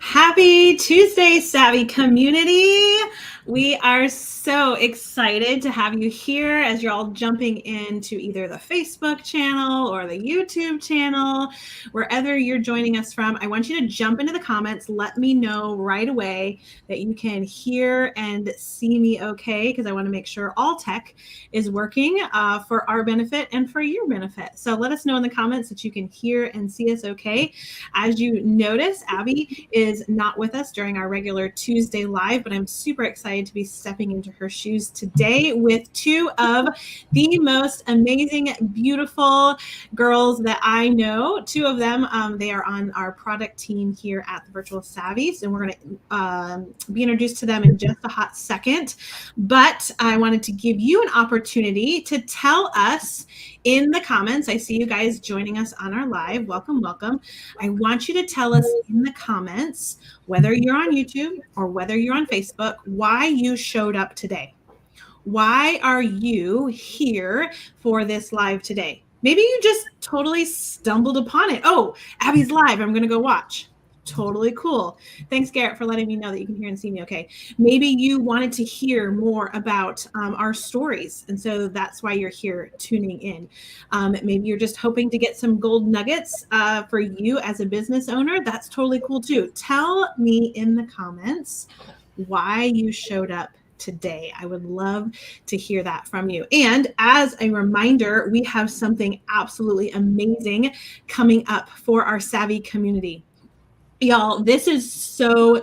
Happy Tuesday, Savvy community. We are so excited to have you here as you're all jumping into either the Facebook channel or the YouTube channel, wherever you're joining us from. I want you to jump into the comments. Let me know right away that you can hear and see me okay, because I want to make sure all tech is working for our benefit and for your benefit. So let us know in the comments that you can hear and see us okay. As you notice, Abby is not with us during our regular Tuesday live, but I'm super excited to be stepping into her shoes today with two of the most amazing, beautiful girls that I know. Two of them, they are on our product team here at the Virtual Savvies, and we're going to be introduced to them in just a hot second. But I wanted to give you an opportunity to tell us in the comments. I see you guys joining us on our live. Welcome, welcome. I want you to tell us in the comments, whether you're on YouTube or whether you're on Facebook, why you showed up today. Why are you here for this live today? Maybe you just totally stumbled upon it. Oh, Abby's live. I'm going to go watch. Totally cool. Thanks, Garrett, for letting me know that you can hear and see me okay. Maybe you wanted to hear more about our stories, and so that's why you're here tuning in. Maybe you're just hoping to get some gold nuggets for you as a business owner. That's totally cool too. Tell me in the comments why you showed up today. I would love to hear that from you. And as a reminder, we have something absolutely amazing coming up for our Savvy community. Y'all, this is so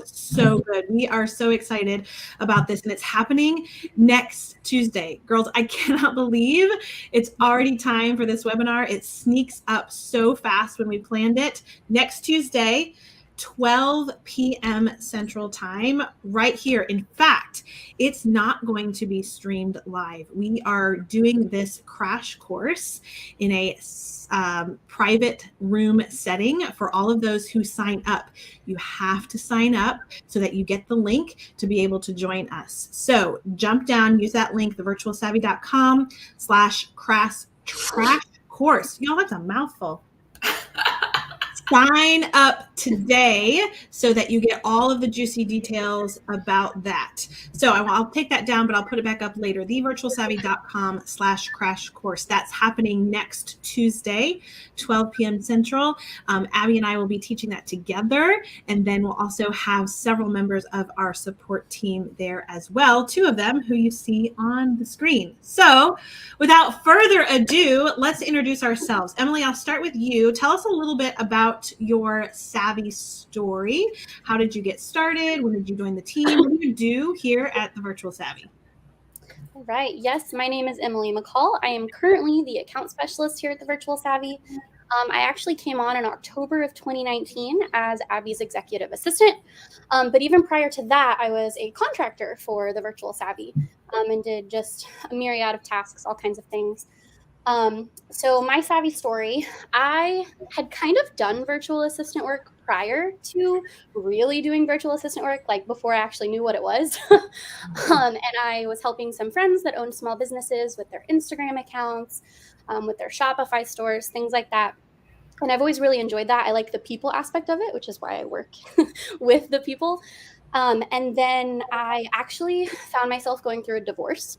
good. We are so excited about this, and it's happening next Tuesday. Girls, I cannot believe it's already time for this webinar. It sneaks up so fast when we planned it. Next Tuesday, 12 p.m. Central Time, right here. In fact, it's not going to be streamed live. We are doing this crash course in a private room setting for all of those who sign up. You have to sign up so that you get the link to be able to join us. So jump down, use that link, thevirtualsavvy.com/crash course. Y'all, that's a mouthful. Sign up today so that you get all of the juicy details about that. So I'll take that down, but I'll put it back up later. thevirtualsavvy.com/crash course. That's happening next Tuesday, 12 p.m. Central. Abby and I will be teaching that together. And then we'll also have several members of our support team there as well. Two of them who you see on the screen. So without further ado, let's introduce ourselves. Emily, I'll start with you. Tell us a little bit about your Savvy story. How did you get started? When did you join the team? What do you do here at the Virtual Savvy? All right. Yes, my name is Emily McCall. I am currently the account specialist here at the Virtual Savvy. I actually came on in October of 2019 as Abby's executive assistant. But even prior to that, I was a contractor for the Virtual Savvy and did just a myriad of tasks, all kinds of things. So my Savvy story, I had kind of done virtual assistant work prior to really doing virtual assistant work, like before I actually knew what it was. And I was helping some friends that owned small businesses with their Instagram accounts, with their Shopify stores, things like that. And I've always really enjoyed that. I like the people aspect of it, which is why I work with the people. And then I actually found myself going through a divorce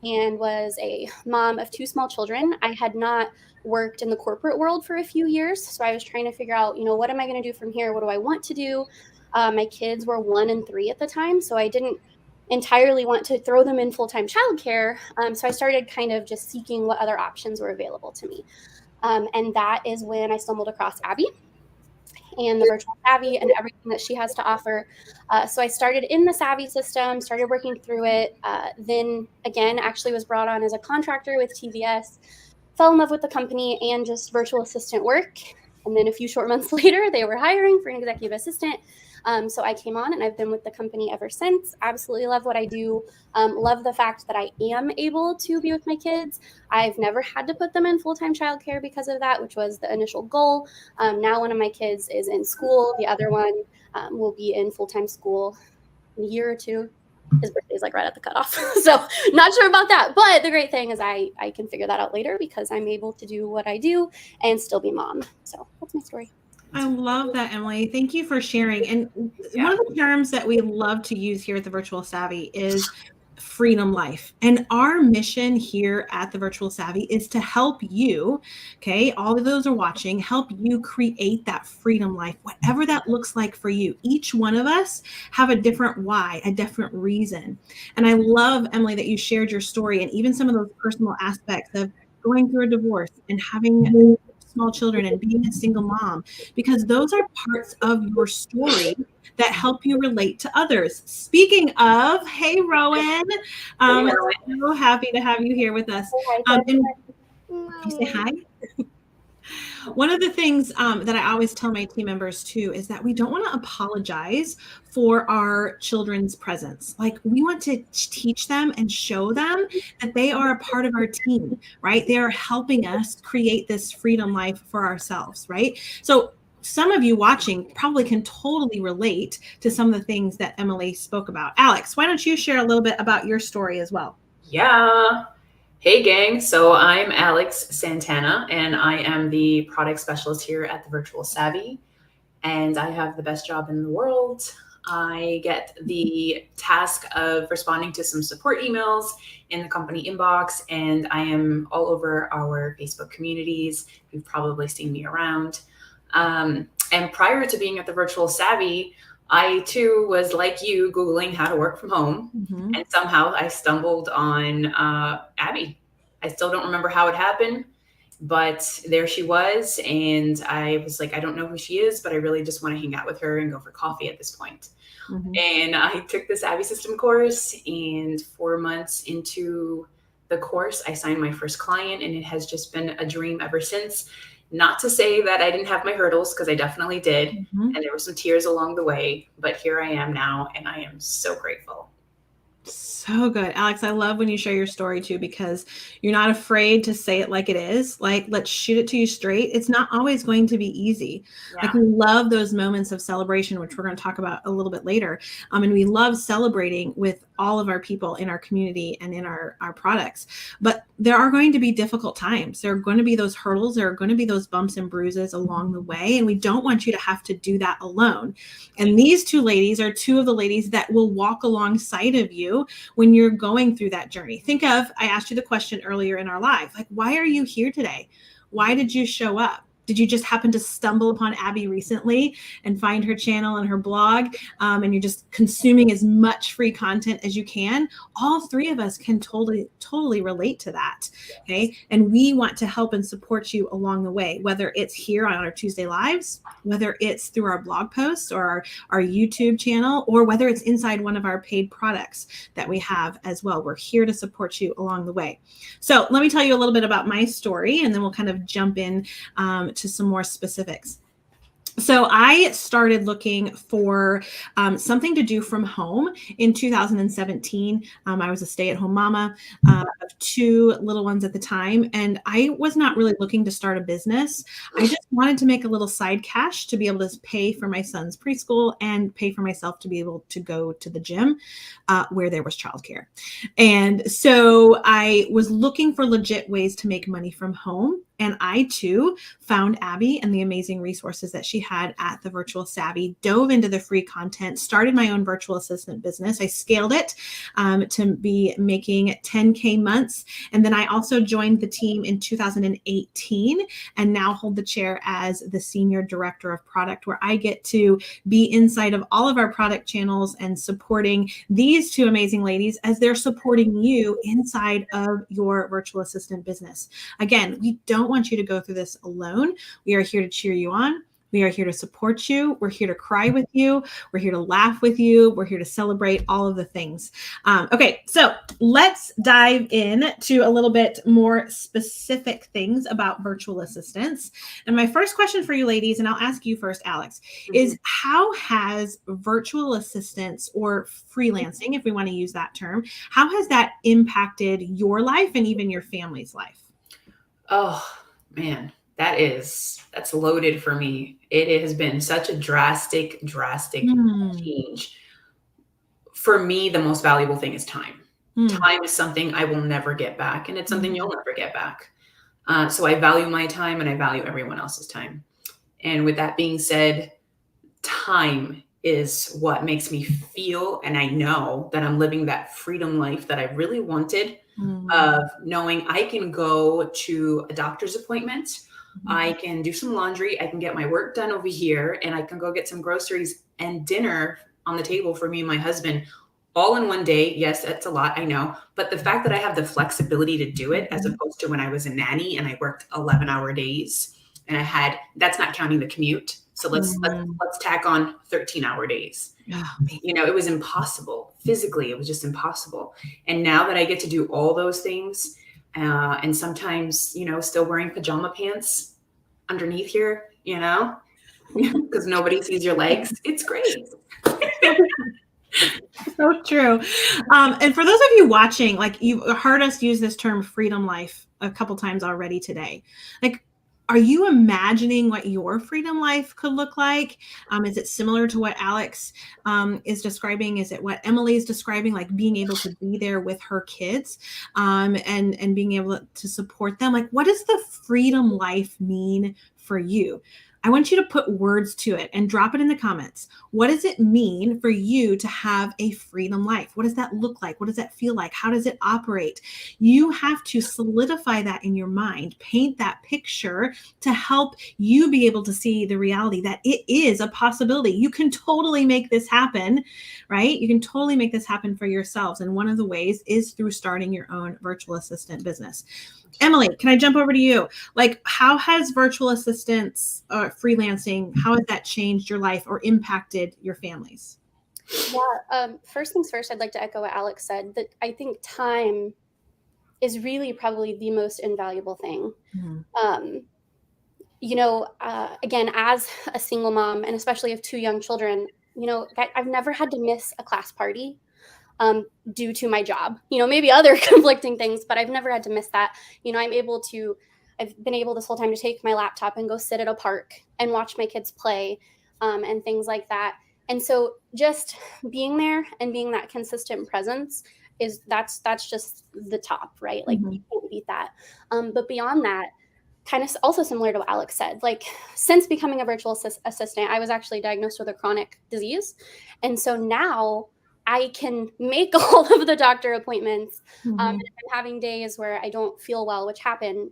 and was a mom of two small children. I had not worked in the corporate world for a few years. So I was trying to figure out, what am I going to do from here? What do I want to do? My kids were 1 and 3 at the time. So I didn't entirely want to throw them in full-time childcare. So I started kind of just seeking what other options were available to me. And that is when I stumbled across Abby and the Virtual Savvy and everything that she has to offer. So I started in the Savvy system, started working through it. Then again, actually was brought on as a contractor with TVS, fell in love with the company and just virtual assistant work. And then a few short months later, they were hiring for an executive assistant. So I came on and I've been with the company ever since. Absolutely love what I do. Love the fact that I am able to be with my kids. I've never had to put them in full-time childcare because of that, which was the initial goal. Now one of my kids is in school. The other one will be in full-time school in a year or two. His birthday is like right at the cutoff. So not sure about that. But the great thing is I can figure that out later because I'm able to do what I do and still be mom. So that's my story. I love that, Emily. Thank you for sharing. And one of the terms that we love to use here at the Virtual Savvy is freedom life. And our mission here at the Virtual Savvy is to help you, okay, all of those are watching, help you create that freedom life, whatever that looks like for you. Each one of us have a different why, a different reason. And I love, Emily, that you shared your story and even some of those personal aspects of going through a divorce and having small children and being a single mom, because those are parts of your story that help you relate to others. Speaking of, hey, Rowan, so happy to have you here with us. And you say hi. One of the things that I always tell my team members too is that we don't want to apologize for our children's presence. Like, we want to teach them and show them that they are a part of our team, right? They are helping us create this freedom life for ourselves, right? So some of you watching probably can totally relate to some of the things that Emily spoke about. Alex, why don't you share a little bit about your story as well? Yeah. Hey, gang. So I'm Alex Santana, and I am the product specialist here at the Virtual Savvy. And I have the best job in the world. I get the task of responding to some support emails in the company inbox, and I am all over our Facebook communities. You've probably seen me around. And prior to being at the Virtual Savvy, I too was like you, Googling how to work from home. Mm-hmm. And somehow I stumbled on Abby. I still don't remember how it happened, but there she was. And I was like, I don't know who she is, but I really just want to hang out with her and go for coffee at this point. Mm-hmm. And I took this Abby System course, and 4 months into the course, I signed my first client, and it has just been a dream ever since. Not to say that I didn't have my hurdles, because I definitely did. Mm-hmm. And there were some tears along the way, but here I am now, and I am so grateful. So good. Alex, I love when you share your story too, because you're not afraid to say it like it is. Like, let's shoot it to you straight. It's not always going to be easy. Yeah. Like, we love those moments of celebration, which we're going to talk about a little bit later. And we love celebrating with all of our people in our community and in our products. But there are going to be difficult times. There are going to be those hurdles. There are going to be those bumps and bruises along the way. And we don't want you to have to do that alone. And these two ladies are two of the ladies that will walk alongside of you when you're going through that journey. Think of, I asked you the question earlier in our live, like, why are you here today? Why did you show up? Did you just happen to stumble upon Abby recently and find her channel and her blog, and you're just consuming as much free content as you can? All three of us can totally relate to that, okay? And we want to help and support you along the way, whether it's here on our Tuesday Lives, whether it's through our blog posts or our YouTube channel, or whether it's inside one of our paid products that we have as well. We're here to support you along the way. So let me tell you a little bit about my story, and then we'll kind of jump in to some more specifics. So I started looking for something to do from home in 2017. I was a stay-at-home mama of two little ones at the time, and I was not really looking to start a business. I just wanted to make a little side cash to be able to pay for my son's preschool and pay for myself to be able to go to the gym where there was childcare. And so I was looking for legit ways to make money from home. And I too found Abby and the amazing resources that she had at the Virtual Savvy, dove into the free content, started my own virtual assistant business. I scaled it to be making 10K months. And then I also joined the team in 2018 and now hold the chair as the senior director of product, where I get to be inside of all of our product channels and supporting these two amazing ladies as they're supporting you inside of your virtual assistant business. Again, we don't want you to go through this alone. We are here to cheer you on. We are here to support you. We're here to cry with you. We're here to laugh with you. We're here to celebrate all of the things. Okay, so let's dive in to a little bit more specific things about virtual assistants. And my first question for you ladies, and I'll ask you first, Alex, is how has virtual assistants or freelancing, if we want to use that term, how has that impacted your life and even your family's life? Oh, man, that's loaded for me. It has been such a drastic change. For me, the most valuable thing is time. Time is something I will never get back, and it's something you'll never get back. So I value my time, and I value everyone else's time. And with that being said, time is what makes me feel, and I know that I'm living that freedom life that I really wanted, of knowing I can go to a doctor's appointment, I can do some laundry, I can get my work done over here, and I can go get some groceries and dinner on the table for me and my husband all in one day. Yes, that's a lot, I know. But the fact that I have the flexibility to do it, as opposed to when I was a nanny and I worked 11-hour days, and that's not counting the commute. So let's tack on 13-hour days. It was impossible. Physically, it was just impossible. And now that I get to do all those things, and sometimes, still wearing pajama pants underneath here, because nobody sees your legs, it's great. So true. And for those of you watching, like, you've heard us use this term freedom life a couple times already today. Like, are you imagining what your freedom life could look like? Is it similar to what Alex is describing? Is it what Emily is describing, like being able to be there with her kids and being able to support them? Like, what does the freedom life mean for you? I want you to put words to it and drop it in the comments. What does it mean for you to have a freedom life? What does that look like? What does that feel like? How does it operate? You have to solidify that in your mind, paint that picture to help you be able to see the reality that it is a possibility. You can totally make this happen, right? You can totally make this happen for yourselves. And one of the ways is through starting your own virtual assistant business. Emily, can I jump over to you? Like, how has virtual assistants or freelancing, how has that changed your life or impacted your families? Yeah. First things first, I'd like to echo what Alex said, that I think time is really probably the most invaluable thing. Again, as a single mom, and especially of 2 young children, I've never had to miss a class party due to my job, maybe other conflicting things, but I've never had to miss that. I've been able this whole time to take my laptop and go sit at a park and watch my kids play and things like that. And so just being there and being that consistent presence that's just the top, right? Like, you can't beat that. But beyond that, kind of also similar to what Alex said, like, since becoming a virtual assistant, I was actually diagnosed with a chronic disease. And so now I can make all of the doctor appointments. And if I'm having days where I don't feel well, which happen,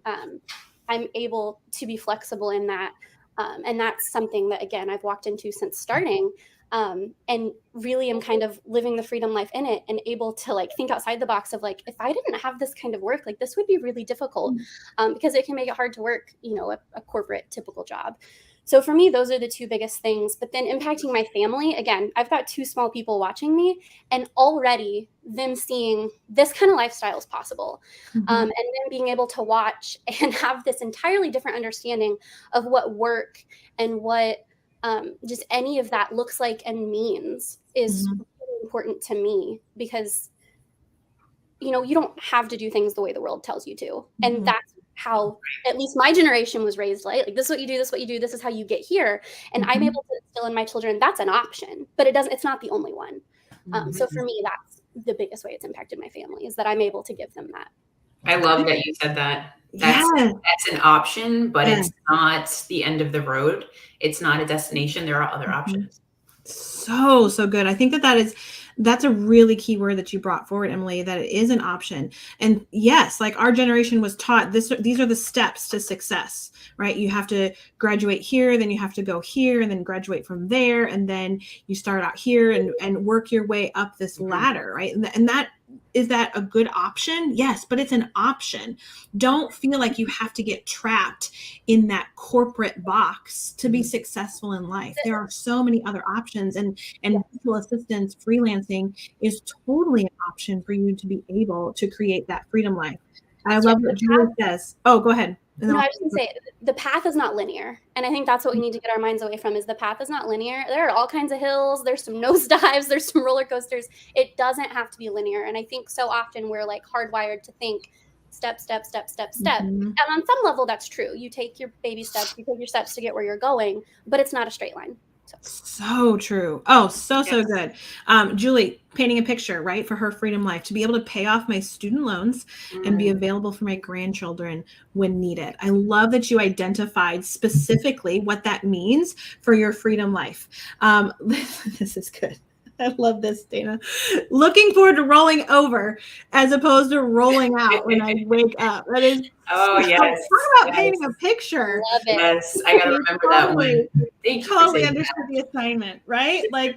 I'm able to be flexible in that. And that's something that, again, I've walked into since starting. And really am kind of living the freedom life in it and able to, like, think outside the box of, like, if I didn't have this kind of work, like, this would be really difficult because it can make it hard to work, a corporate typical job. So for me, those are the 2 biggest things. But then impacting my family, again, I've got 2 small people watching me, and already them seeing this kind of lifestyle is possible. And then being able to watch and have this entirely different understanding of what work and what just any of that looks like and means is really important to me, because you don't have to do things the way the world tells you to. And that's how at least my generation was raised, like this is what you do, this is what you do, this is how you get here. And I'm able to instill in my children that's an option, but it's not the only one. So for me, that's the biggest way it's impacted my family, is that I'm able to give them that. I love that you said that. That's an option, but it's not the end of the road. It's not a destination. There are other options. So good. I think that's a really key word that you brought forward, Emily, that it is an option. And yes, like, our generation was taught these are the steps to success, right? You have to graduate here, then you have to go here, and then graduate from there. And then you start out here and work your way up this ladder, right? And is that a good option? Yes, but it's an option. Don't feel like you have to get trapped in that corporate box to be successful in life. There are so many other options, and virtual assistance, freelancing is totally an option for you to be able to create that freedom life. I love what Julia says. Oh, go ahead. No, I was going to say, the path is not linear. And I think that's what we need to get our minds away from, is the path is not linear. There are all kinds of hills. There's some nosedives. There's some roller coasters. It doesn't have to be linear. And I think so often we're, like, hardwired to think step. And on some level, that's true. You take your baby steps, you take your steps to get where you're going, but it's not a straight line. So true. Oh, so good. Julie, painting a picture, right, for her freedom life, to be able to pay off my student loans and be available for my grandchildren when needed. I love that you identified specifically what that means for your freedom life. This is good. I love this, Dana. Looking forward to rolling over as opposed to rolling out when I wake up. That is yes. Talk about painting a picture. Love it. Yes, I gotta remember that one. Thank you. Totally understood the assignment, right? Like,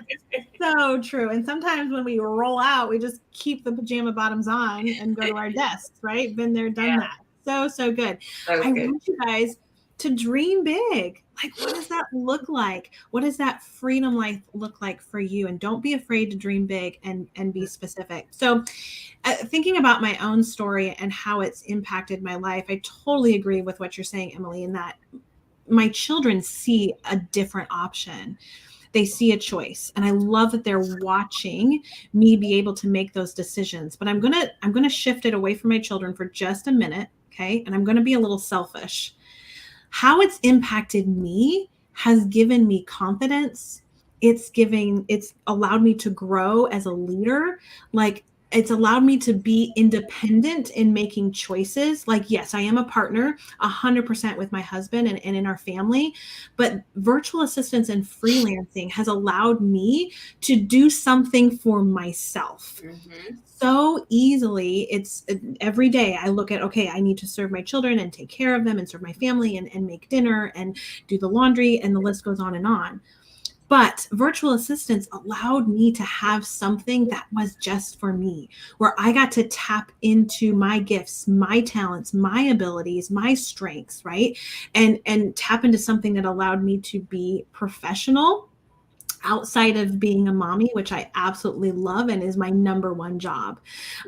so true. And sometimes when we roll out, we just keep the pajama bottoms on and go to our desks, right? Been there, done that. So good. I want you guys to dream big. Like, what does that look like? What does that freedom life look like for you? And don't be afraid to dream big and be specific. So thinking about my own story and how it's impacted my life, I totally agree with what you're saying, Emily, in that my children see a different option. They see a choice. And I love that they're watching me be able to make those decisions. But I'm gonna shift it away from my children for just a minute. Okay. And I'm gonna be a little selfish. How it's impacted me has given me confidence. It's allowed me to grow as a leader. Like, it's allowed me to be independent in making choices. Like, yes, I am a partner 100% with my husband and in our family, but virtual assistants and freelancing has allowed me to do something for myself. So easily. It's every day I look at, okay, I need to serve my children and take care of them and serve my family and make dinner and do the laundry, and the list goes on and on. But virtual assistants allowed me to have something that was just for me, where I got to tap into my gifts, my talents, my abilities, my strengths, right? And tap into something that allowed me to be professional outside of being a mommy, which I absolutely love and is my number one job.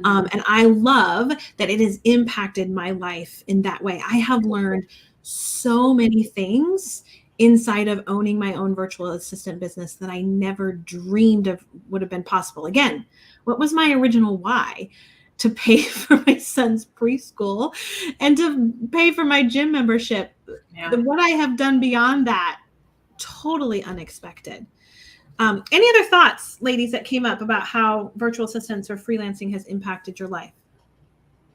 And I love that it has impacted my life in that way. I have learned so many things inside of owning my own virtual assistant business that I never dreamed of would have been possible. Again, what was my original why? To pay for my son's preschool and to pay for my gym membership. What I have done beyond that, totally unexpected. Any other thoughts, ladies, that came up about how virtual assistants or freelancing has impacted your life?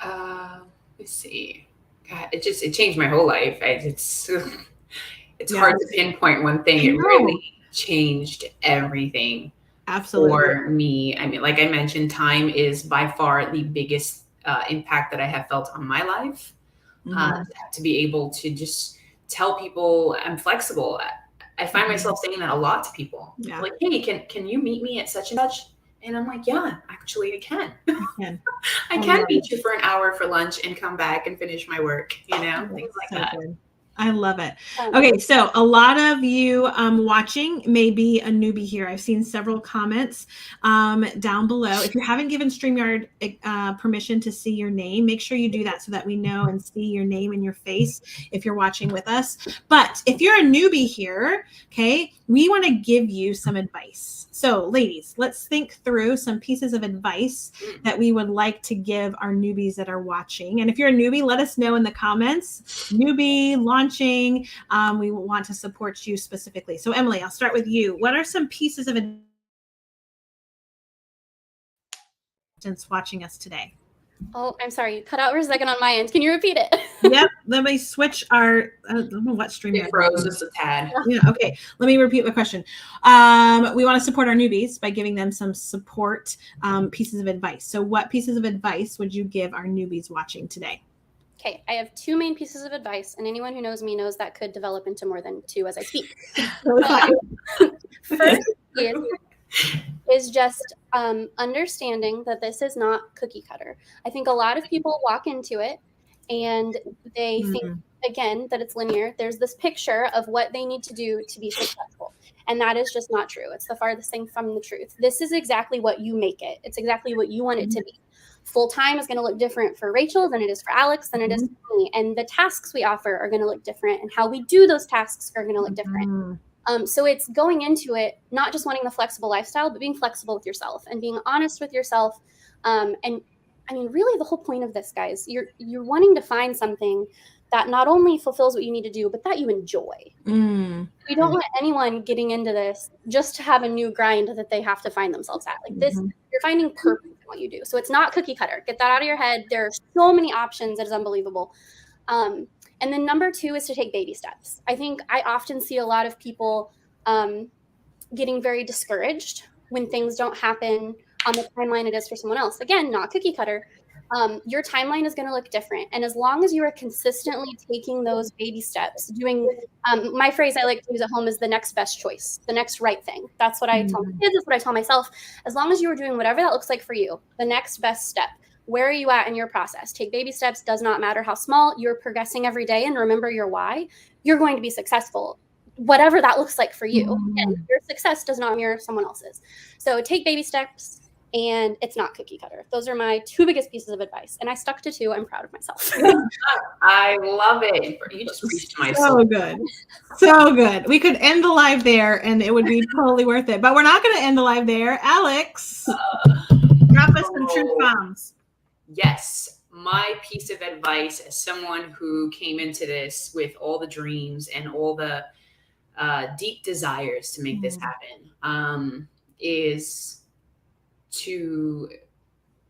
Let's see. God, it changed my whole life. It's hard to pinpoint one thing. It really changed everything. Absolutely. For me. I mean, like I mentioned, time is by far the biggest impact that I have felt on my life. To be able to just tell people I'm flexible. I find myself saying that a lot to people. Like, hey, can you meet me at such and such? And I'm like, yeah, actually I can. I can meet you for an hour for lunch and come back and finish my work, things like that. Good. I love it. Okay, so a lot of you watching may be a newbie here. I've seen several comments down below. If you haven't given StreamYard permission to see your name, make sure you do that so that we know and see your name and your face if you're watching with us. But if you're a newbie here, okay, we want to give you some advice. So ladies, let's think through some pieces of advice that we would like to give our newbies that are watching. And if you're a newbie, let us know in the comments. Newbie, launching, we want to support you specifically. So Emily, I'll start with you. What are some pieces of advice watching us today? Oh, I'm sorry. You cut out for a second on my end. Can you repeat it? Yep. Let me switch I don't know what stream. It froze just a tad. Yeah. Okay. Let me repeat my question. We want to support our newbies by giving them some support pieces of advice. So what pieces of advice would you give our newbies watching today? Okay. I have two main pieces of advice, and anyone who knows me knows that could develop into more than two as I speak. First is just understanding that this is not cookie cutter. I think a lot of people walk into it and they think, again, that it's linear. There's this picture of what they need to do to be successful. And that is just not true. It's the farthest thing from the truth. This is exactly what you make it. It's exactly what you want it to be. Full-time is going to look different for Rachel than it is for Alex, than it is for me. And the tasks we offer are going to look different. And how we do those tasks are going to look different. So it's going into it, not just wanting the flexible lifestyle, but being flexible with yourself and being honest with yourself. And I mean, really the whole point of this, guys, you're wanting to find something that not only fulfills what you need to do, but that you enjoy. Mm. You don't want anyone getting into this just to have a new grind that they have to find themselves at. Like this, you're finding purpose in what you do. So it's not cookie cutter. Get that out of your head. There are so many options. It is unbelievable. And then number 2 is to take baby steps. I think I often see a lot of people getting very discouraged when things don't happen on the timeline it is for someone else. Again, not cookie cutter. Your timeline is going to look different. And as long as you are consistently taking those baby steps, doing my phrase I like to use at home is the next best choice, the next right thing. That's what I tell my kids, that's what I tell myself. As long as you are doing whatever that looks like for you, the next best step. Where are you at in your process? Take baby steps, does not matter how small, you're progressing every day, and remember your why. You're going to be successful, whatever that looks like for you. And your success does not mirror someone else's. So take baby steps. And it's not cookie cutter. Those are my 2 biggest pieces of advice. And I stuck to 2. I'm proud of myself. I love it. You just preached to my soul. So good. So good. We could end the live there and it would be totally worth it. But we're not going to end the live there. Alex, drop us some truth bombs. Yes. My piece of advice as someone who came into this with all the dreams and all the deep desires to make this happen is to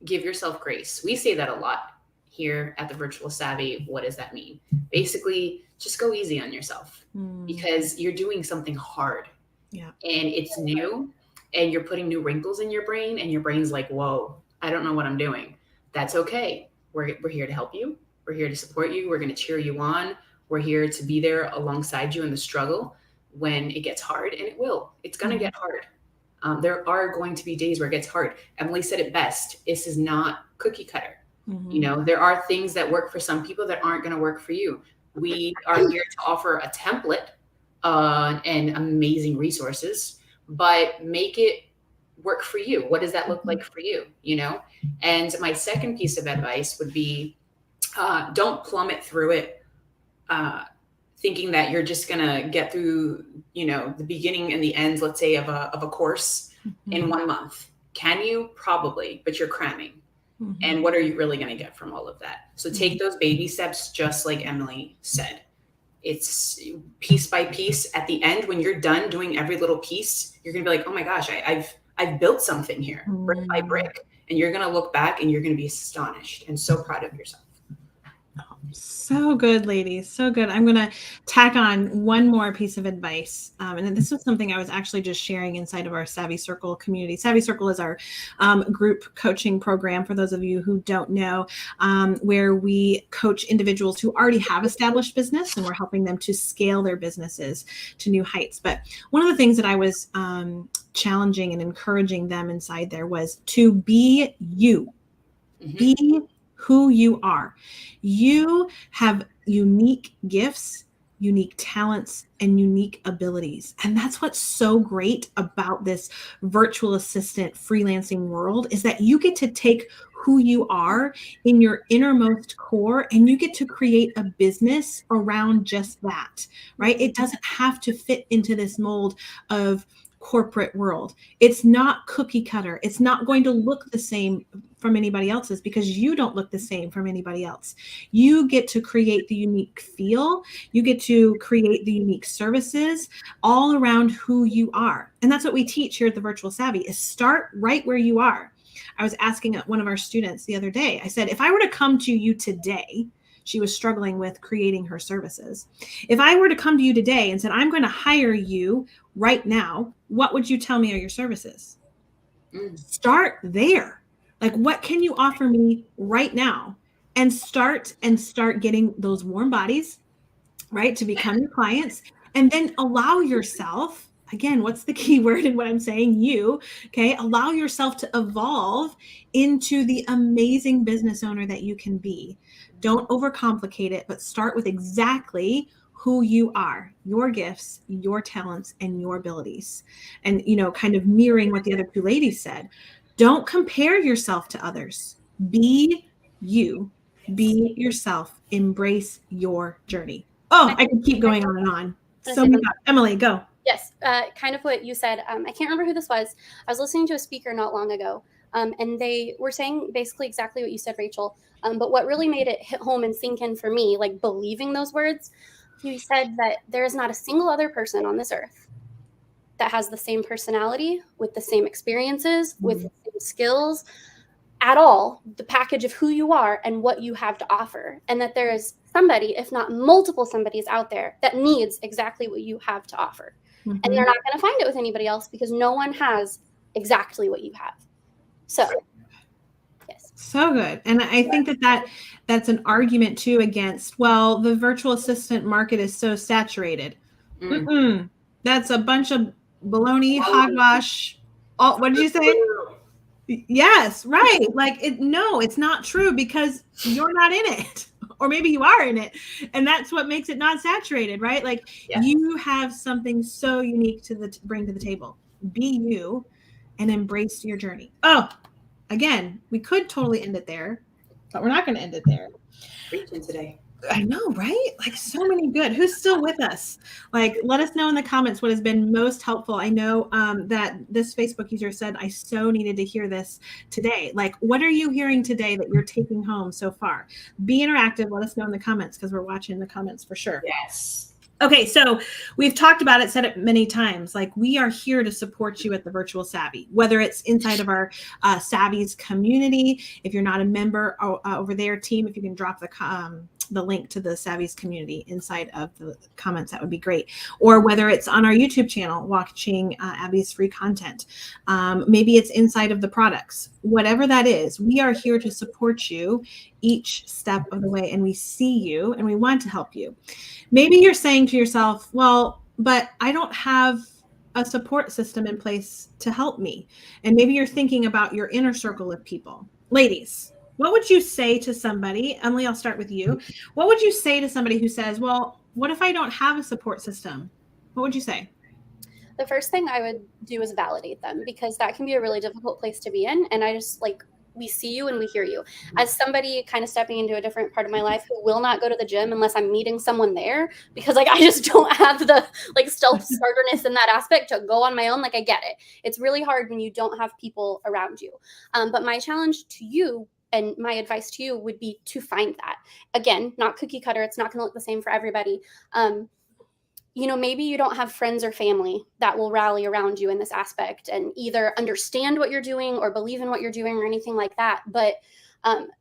give yourself grace. We say that a lot here at the Virtual Savvy. What does that mean? Basically, just go easy on yourself because you're doing something hard. Yeah. And it's new and you're putting new wrinkles in your brain and your brain's like, whoa, I don't know what I'm doing. That's okay. We're here to help you. We're here to support you. We're going to cheer you on. We're here to be there alongside you in the struggle when it gets hard, and it will. It's going to get hard. There are going to be days where it gets hard. Emily said it best. This is not cookie cutter. You know, there are things that work for some people that aren't going to work for you. We are here to offer a template and amazing resources, but make it work for you. What does that look like for you? You know? And my second piece of advice would be, don't plummet through it, thinking that you're just going to get through, you know, the beginning and the end, let's say, of a course in 1 month. Can you? Probably, but you're cramming. And what are you really going to get from all of that? So take those baby steps, just like Emily said. It's piece by piece. At the end, when you're done doing every little piece, you're going to be like, oh my gosh, I've built something here, brick by brick. And you're going to look back and you're going to be astonished and so proud of yourself. So good, ladies. So good. I'm going to tack on one more piece of advice. And this was something I was actually just sharing inside of our Savvy Circle community. Savvy Circle is our group coaching program, for those of you who don't know, where we coach individuals who already have established business, and we're helping them to scale their businesses to new heights. But one of the things that I was challenging and encouraging them inside there was to be you. Be who you are. You have unique gifts, unique talents, and unique abilities. And that's what's so great about this virtual assistant freelancing world, is that you get to take who you are in your innermost core and you get to create a business around just that, right? It doesn't have to fit into this mold of corporate world. It's not cookie cutter. It's not going to look the same from anybody else's because you don't look the same from anybody else. You get to create the unique feel. You get to create the unique services all around who you are. And that's what we teach here at the Virtual Savvy, is start right where you are. I was asking one of our students the other day, I said, if I were to come to you today, she was struggling with creating her services. If I were to come to you today and said, I'm going to hire you right now, what would you tell me are your services? Start there. Like, what can you offer me right now? And start getting those warm bodies, right, to become your clients. And then allow yourself, again, what's the key word in what I'm saying? You, okay? Allow yourself to evolve into the amazing business owner that you can be. Don't overcomplicate it, but start with exactly who you are, your gifts, your talents, and your abilities. And, you know, kind of mirroring what the other 2 ladies said, don't compare yourself to others. Be you, be yourself, embrace your journey. Oh, I could keep going on and on. So Emily, go. Yes, kind of what you said. I can't remember who this was. I was listening to a speaker not long ago, And they were saying basically exactly what you said, Rachel. But what really made it hit home and sink in for me, like believing those words, he said that there is not a single other person on this earth that has the same personality, with the same experiences, with the same skills at all, the package of who you are and what you have to offer. And that there is somebody, if not multiple somebodies out there that needs exactly what you have to offer. And they're not going to find it with anybody else because no one has exactly what you have. So, yes. So good. And I think that's an argument too against, well, the virtual assistant market is so saturated. That's a bunch of baloney, hogwash. What did you say? Yes, right. Like no, it's not true because you're not in it. Or maybe you are in it. And that's what makes it not saturated, right? Like you have something so unique to bring to the table. Be you and embrace your journey. Oh, again, we could totally end it there, but we're not going to end it there. Preaching today. I know, right? Like so many good. Who's still with us? Like, let us know in the comments what has been most helpful. I know that this Facebook user said, I so needed to hear this today. Like, what are you hearing today that you're taking home so far? Be interactive. Let us know in the comments because we're watching the comments for sure. Yes. Okay, so we've talked about it, said it many times. Like we are here to support you at the Virtual Savvy, whether it's inside of our Savvy's community. If you're not a member over there, team, if you can drop the link to the Savvy's community inside of the comments, that would be great. Or whether it's on our YouTube channel, watching Abby's free content. Maybe it's inside of the products. Whatever that is, we are here to support you each step of the way, and we see you and we want to help you. Maybe you're saying to yourself, well, but I don't have a support system in place to help me. And maybe you're thinking about your inner circle of people. Ladies, what would you say to somebody? Emily, I'll start with you. What would you say to somebody who says, well, what if I don't have a support system? What would you say? The first thing I would do is validate them, because that can be a really difficult place to be in. And I just we see you and we hear you. As somebody kind of stepping into a different part of my life who will not go to the gym unless I'm meeting someone there, because I just don't have the self-starterness in that aspect to go on my own. I get it. It's really hard when you don't have people around you. But my challenge to you and my advice to you would be to find that. Again, not cookie cutter. It's not going to look the same for everybody. Maybe you don't have friends or family that will rally around you in this aspect and either understand what you're doing or believe in what you're doing or anything like that. But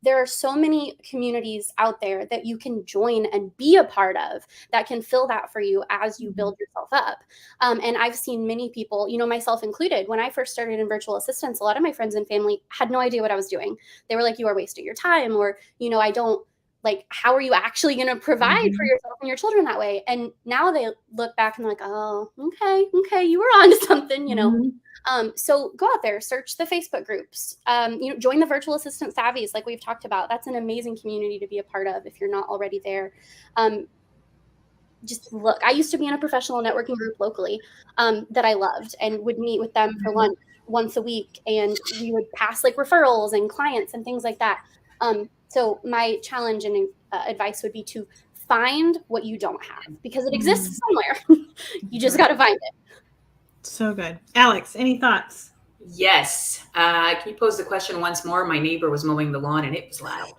there are so many communities out there that you can join and be a part of that can fill that for you as you build yourself up. And I've seen many people, myself included, when I first started in virtual assistants, a lot of my friends and family had no idea what I was doing. They were like, you are wasting your time, or, I don't, how are you actually going to provide for yourself and your children that way? And now they look back and they're like, oh, okay, you were onto something, So go out there, search the Facebook groups, join the virtual assistant savvies like we've talked about. That's an amazing community to be a part of if you're not already there. Just look, I used to be in a professional networking group locally that I loved and would meet with them for lunch once a week. And we would pass referrals and clients and things like that. So my challenge and advice would be to find what you don't have, because it exists somewhere. You just got to find it. So good. Alex, any thoughts? Yes. Can you pose the question once more? My neighbor was mowing the lawn and it was loud.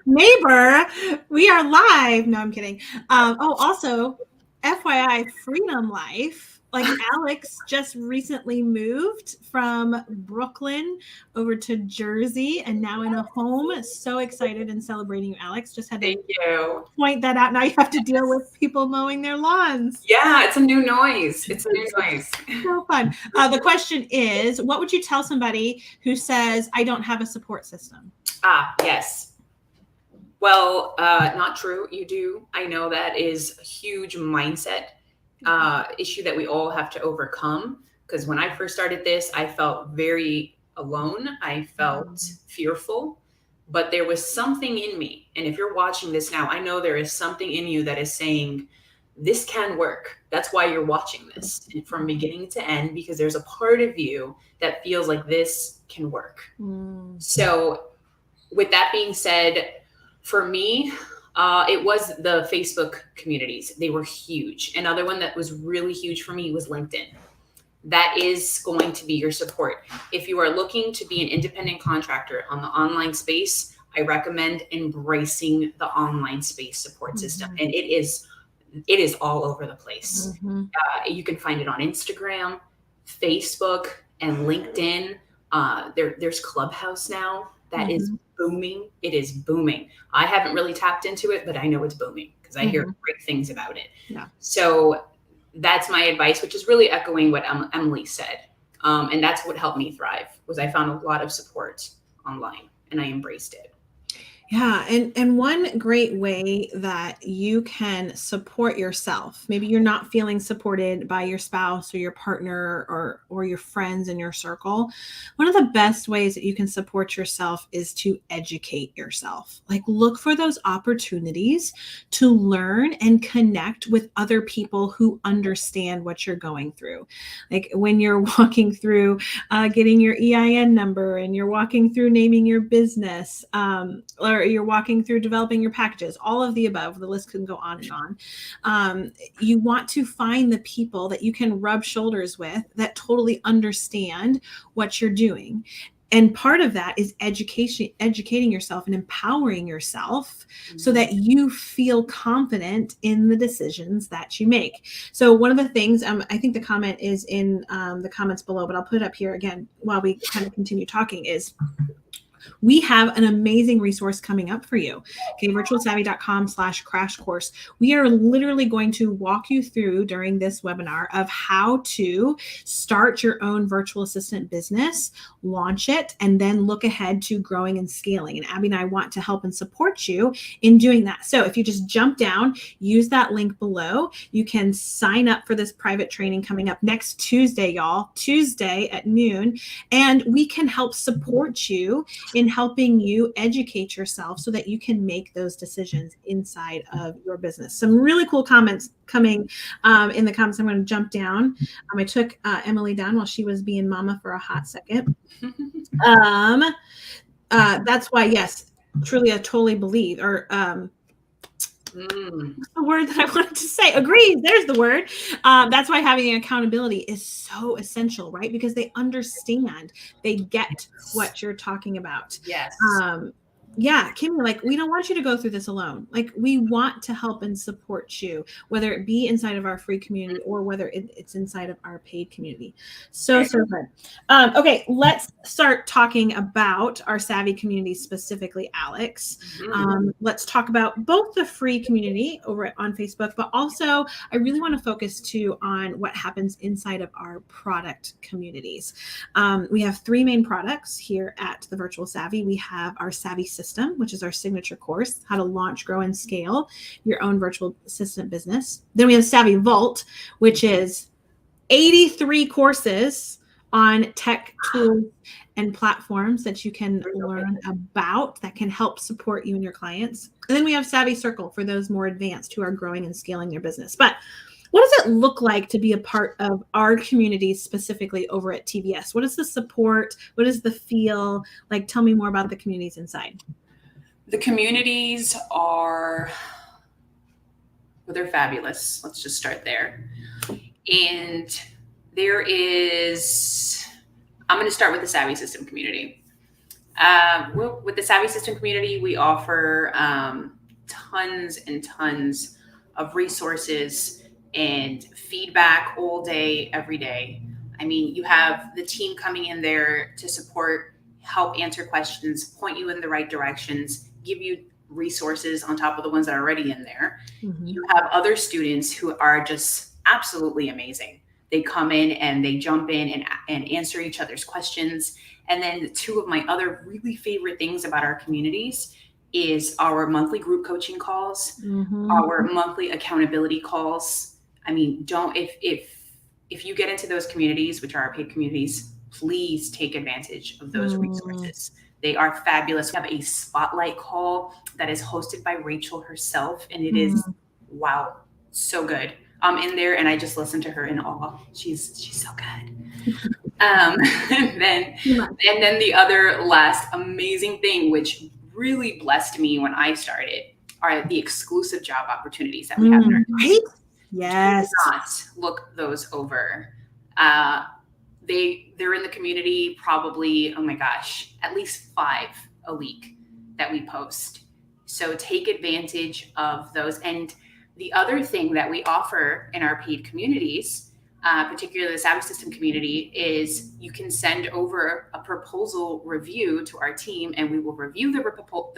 Neighbor, we are live. No, I'm kidding. Also, FYI, Freedom Life. Alex just recently moved from Brooklyn over to Jersey and now in a home. So excited and celebrating you, Alex. Just had to point that out. Now you have to deal with people mowing their lawns. Yeah, it's a new noise. So fun. The question is, what would you tell somebody who says, I don't have a support system? Yes. Well, not true. You do. I know that is a huge mindset issue that we all have to overcome, because when I first started this, I felt very alone. I felt fearful, but there was something in me. And if you're watching this now, I know there is something in you that is saying this can work. That's why you're watching this from beginning to end, because there's a part of you that feels like this can work. So with that being said, for me, it was the Facebook communities. They were huge. Another one that was really huge for me was LinkedIn. that is going to be your support. If you are looking to be an independent contractor on the online space, I recommend embracing the online space support system. And it is all over the place. You can find it on Instagram, Facebook, and LinkedIn. There's Clubhouse now that is booming. It is booming. I haven't really tapped into it, but I know it's booming because I hear great things about it. Yeah. So that's my advice, which is really echoing what Emily said. And that's what helped me thrive, was I found a lot of support online and I embraced it. Yeah. And one great way that you can support yourself, maybe you're not feeling supported by your spouse or your partner or your friends in your circle. One of the best ways that you can support yourself is to educate yourself. Like, look for those opportunities to learn and connect with other people who understand what you're going through. Like when you're walking through getting your EIN number, and you're walking through naming your business, or you're walking through developing your packages, all of the above, the list can go on and on. You want to find the people that you can rub shoulders with that totally understand what you're doing. And part of that is educating yourself and empowering yourself so that you feel confident in the decisions that you make. So one of the things, I think the comment is in the comments below, but I'll put it up here again while we kind of continue talking, is we have an amazing resource coming up for you. Okay, virtualsavvy.com/crash course. We are literally going to walk you through during this webinar of how to start your own virtual assistant business, launch it, and then look ahead to growing and scaling. And Abby and I want to help and support you in doing that. So if you just jump down, use that link below, you can sign up for this private training coming up next Tuesday, y'all, Tuesday at noon. And we can help support you in helping you educate yourself so that you can make those decisions inside of your business. Some really cool comments coming in the comments. I'm going to jump down. I took Emily down while she was being mama for a hot second. That's why, yes, truly, I totally believe, or the word that I wanted to say, agrees. There's the word. That's why having accountability is so essential, right? Because they understand, they get what you're talking about. Yes. Yeah, Kimmy, like, we don't want you to go through this alone. Like, we want to help and support you, whether it be inside of our free community or whether it's inside of our paid community. So good. Okay, let's start talking about our Savvy community specifically, Alex. Let's talk about both the free community over on Facebook, but also I really want to focus too on what happens inside of our product communities. We have three main products here at the Virtual Savvy. We have our Savvy System, which is our signature course, how to launch, grow, and scale your own virtual assistant business. Then we have Savvy Vault, which is 83 courses on tech tools and platforms that you can learn about that can help support you and your clients. And then we have Savvy Circle for those more advanced who are growing and scaling their business. But what does it look like to be a part of our community specifically over at TVS? What is the support? What is the feel? Like, tell me more about the communities inside. The communities are, well, they're fabulous. Let's just start there. And there is, I'm going to start with the Savvy System community. With the Savvy System community, we offer tons and tons of resources and feedback all day, every day. I mean, you have the team coming in there to support, help answer questions, point you in the right directions, give you resources on top of the ones that are already in there. You have other students who are just absolutely amazing. They come in and they jump in and answer each other's questions. And then two of my other really favorite things about our communities is our monthly group coaching calls, our monthly accountability calls. I mean, if you get into those communities, which are our paid communities, please take advantage of those resources. They are fabulous. We have a spotlight call that is hosted by Rachel herself, and it is, wow, so good. I'm in there and I just listen to her in awe. She's so good. And then the other last amazing thing, which really blessed me when I started, are the exclusive job opportunities that we have in our community. Yes. Do not look those over. They're in the community probably, oh my gosh, at least 5 a week that we post. So take advantage of those. And the other thing that we offer in our paid communities, particularly the Savvy System community, is you can send over a proposal review to our team, and we will review the proposal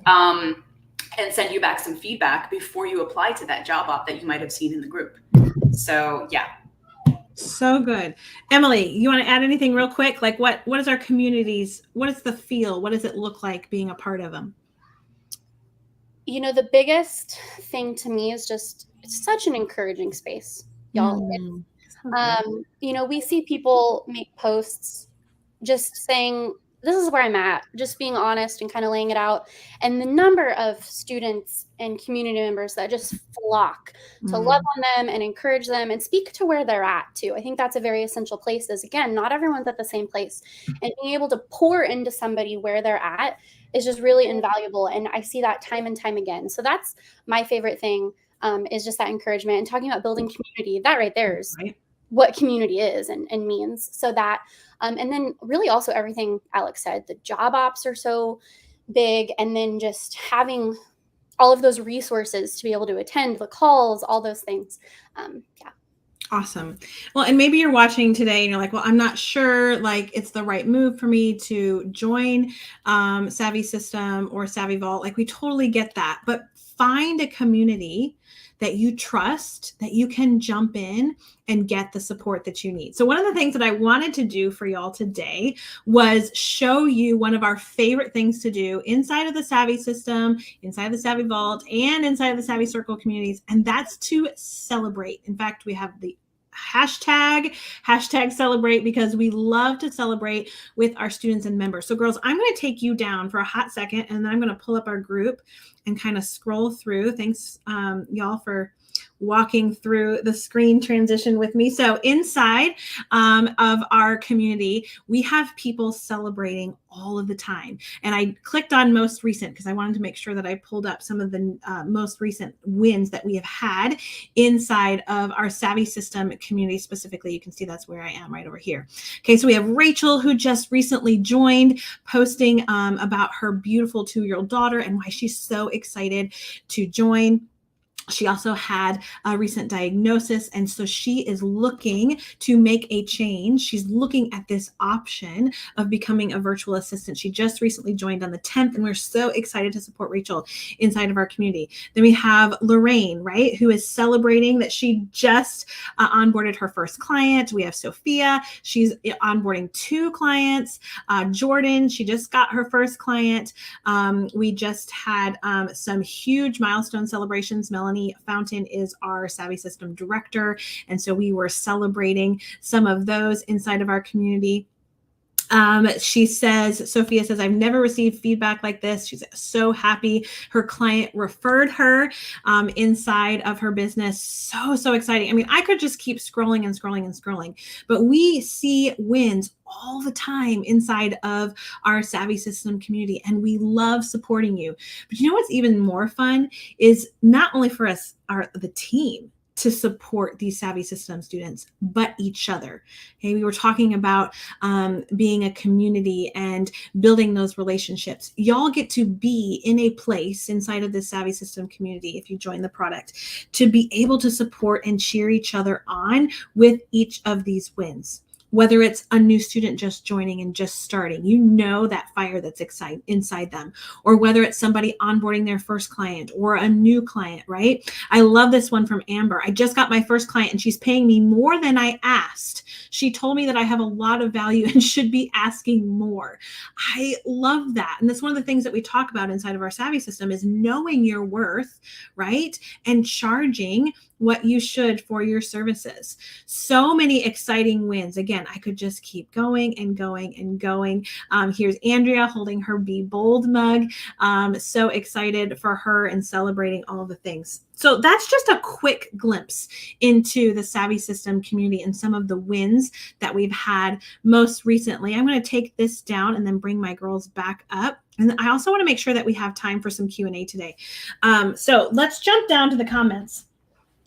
and send you back some feedback before you apply to that job op that you might have seen in the group. So yeah. So good. Emily, you want to add anything real quick? Like what is our communities? What is the feel? What does it look like being a part of them? You know, the biggest thing to me is just, it's such an encouraging space, y'all. You know, we see people make posts just saying, this is where I'm at, just being honest and kind of laying it out. And the number of students and community members that just flock to love on them and encourage them and speak to where they're at too. I think that's a very essential place, is again, not everyone's at the same place, and being able to pour into somebody where they're at is just really invaluable. And I see that time and time again. So that's my favorite thing, is just that encouragement and talking about building community. That right there is what community is and means. So that, and then really also everything Alex said, the job ops are so big. And then just having all of those resources to be able to attend the calls, all those things. Yeah. Awesome. Well, and maybe you're watching today and you're like, well, I'm not sure like it's the right move for me to join Savvy System or Savvy Vault. Like we totally get that, but find a community that you trust, that you can jump in and get the support that you need. So one of the things that I wanted to do for y'all today was show you one of our favorite things to do inside of the Savvy System, inside the Savvy Vault, and inside of the Savvy Circle communities, and that's to celebrate. In fact, we have the hashtag celebrate, because we love to celebrate with our students and members. So girls, I'm going to take you down for a hot second, and then I'm going to pull up our group and kind of scroll through. Thanks y'all for walking through the screen transition with me. So inside of our community, we have people celebrating all of the time. And I clicked on most recent because I wanted to make sure that I pulled up some of the most recent wins that we have had inside of our Savvy System community specifically. You can see that's where I am right over here. Okay, so we have Rachel, who just recently joined, posting about her beautiful 2-year-old daughter and why she's so excited to join. She also had a recent diagnosis, and so she is looking to make a change. She's looking at this option of becoming a virtual assistant. She just recently joined on the 10th, and we're so excited to support Rachel inside of our community. Then we have Lorraine, right, who is celebrating that she just onboarded her first client. We have Sophia. She's onboarding 2 clients. Jordan, she just got her first client. We just had some huge milestone celebrations. Melanie Fountain is our Savvy System director, and so we were celebrating some of those inside of our community. She says, Sophia says, I've never received feedback like this. She's so happy her client referred her inside of her business. So exciting. I mean, I could just keep scrolling and scrolling and scrolling, but we see wins all the time inside of our Savvy System community, and we love supporting you. But you know what's even more fun is not only for us, the team, to support these Savvy System students, but each other. Okay, we were talking about being a community and building those relationships. Y'all get to be in a place inside of this Savvy System community, if you join the product, to be able to support and cheer each other on with each of these wins. Whether it's a new student just joining and just starting, you know that fire that's inside them, or whether it's somebody onboarding their first client or a new client, right? I love this one from Amber. I just got my first client and she's paying me more than I asked. She told me that I have a lot of value and should be asking more. I love that. And that's one of the things that we talk about inside of our Savvy System is knowing your worth, right? And charging what you should for your services. So many exciting wins. Again, I could just keep going and going and going. Here's Andrea holding her Be Bold mug. So excited for her and celebrating all the things. So that's just a quick glimpse into the Savvy System community and some of the wins that we've had most recently. I'm going to take this down and then bring my girls back up. And I also want to make sure that we have time for some Q&A today. So let's jump down to the comments.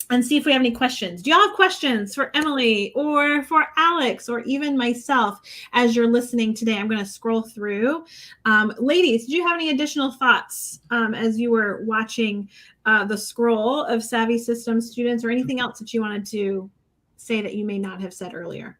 and see if we have any questions. Do y'all have questions for Emily or for Alex or even myself as you're listening today? I'm going to scroll through. Ladies, did you have any additional thoughts as you were watching the scroll of Savvy Systems students, or anything else that you wanted to say that you may not have said earlier?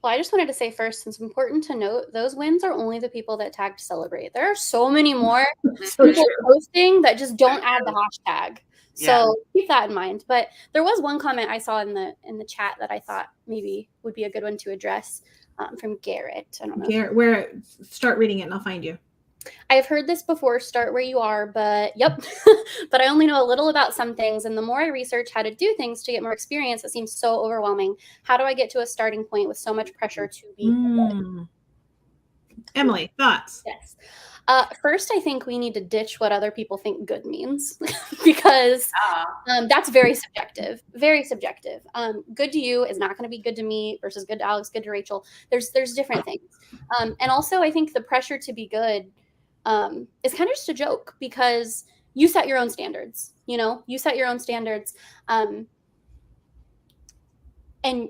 Well, I just wanted to say first, it's important to note those wins are only the people that tagged celebrate. There are so many more people posting that just don't add the hashtag. So keep that in mind. But there was one comment I saw in the chat that I thought maybe would be a good one to address from Garrett. I don't know. Garrett, start reading it and I'll find you. I've heard this before, start where you are, but yep. But I only know a little about some things. And the more I research how to do things to get more experience, it seems so overwhelming. How do I get to a starting point with so much pressure to be good? Emily, thoughts? Yes. First, I think we need to ditch what other people think good means because that's very subjective, very subjective. Good to you is not going to be good to me versus good to Alex, good to Rachel. There's different things. And also, I think the pressure to be good is kind of just a joke because you set your own standards, you set your own standards. And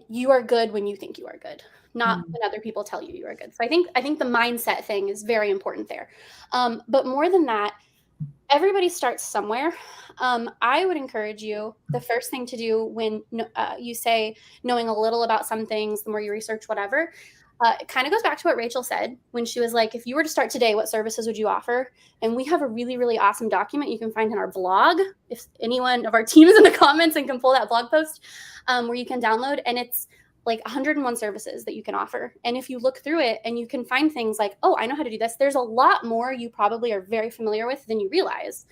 you are good when you think you are good, not when other people tell you are good. So I think the mindset thing is very important there. But more than that, everybody starts somewhere. I would encourage you, the first thing to do when you say knowing a little about some things, the more you research, whatever, it kind of goes back to what Rachel said when she was like, if you were to start today, what services would you offer? And we have a really, really awesome document you can find in our blog. If anyone of our team is in the comments and can pull that blog post where you can download, and it's like 101 services that you can offer. And if you look through it and you can find things like, oh, I know how to do this. There's a lot more you probably are very familiar with than you realize.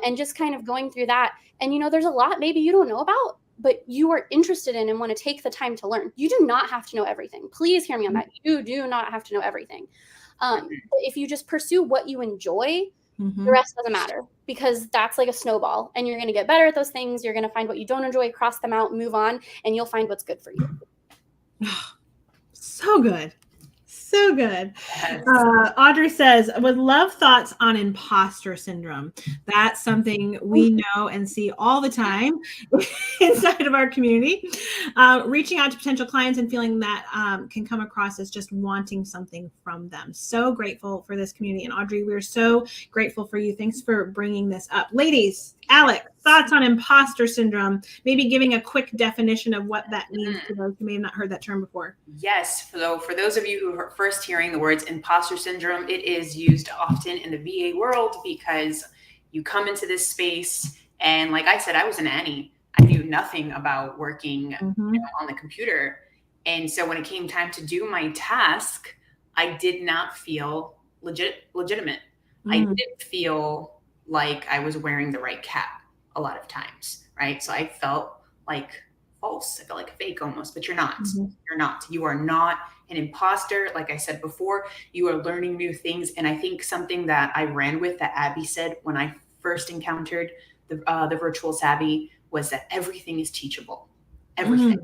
And just kind of going through that. And, there's a lot maybe you don't know about, but you are interested in and want to take the time to learn. You do not have to know everything. Please hear me on that. You do not have to know everything. If you just pursue what you enjoy, the rest doesn't matter, because that's like a snowball and you're going to get better at those things. You're going to find what you don't enjoy, cross them out, move on, and you'll find what's good for you. So good. So good. Audrey says, would love thoughts on imposter syndrome. That's something we know and see all the time inside of our community. Reaching out to potential clients and feeling that can come across as just wanting something from them. So grateful for this community. And Audrey, we're so grateful for you. Thanks for bringing this up. Ladies, Alex, thoughts on imposter syndrome, maybe giving a quick definition of what that means to those who may have not heard that term before. Yes. So for those of you who are first hearing the words imposter syndrome, it is used often in the VA world because you come into this space and, like I said, I was a nanny. I knew nothing about working on the computer. And so when it came time to do my task, I did not feel legitimate. I didn't feel like I was wearing the right cap a lot of times, right? So I felt like false. I felt like fake almost, but you're not. You're not. You are not an imposter. Like I said before, you are learning new things. And I think something that I ran with that Abby said when I first encountered the virtual savvy was that everything is teachable. Everything.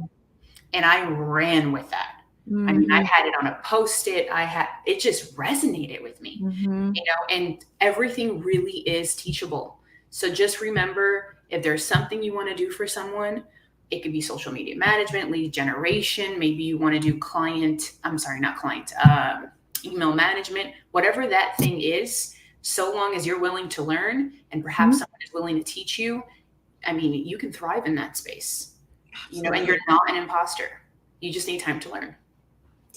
And I ran with that. I mean, I had it on a Post-it. It just resonated with me, and everything really is teachable. So just remember, if there's something you want to do for someone, it could be social media management, lead generation. Maybe you want to do email management, whatever that thing is, so long as you're willing to learn and perhaps someone is willing to teach you, I mean, you can thrive in that space, and you're not an imposter. You just need time to learn.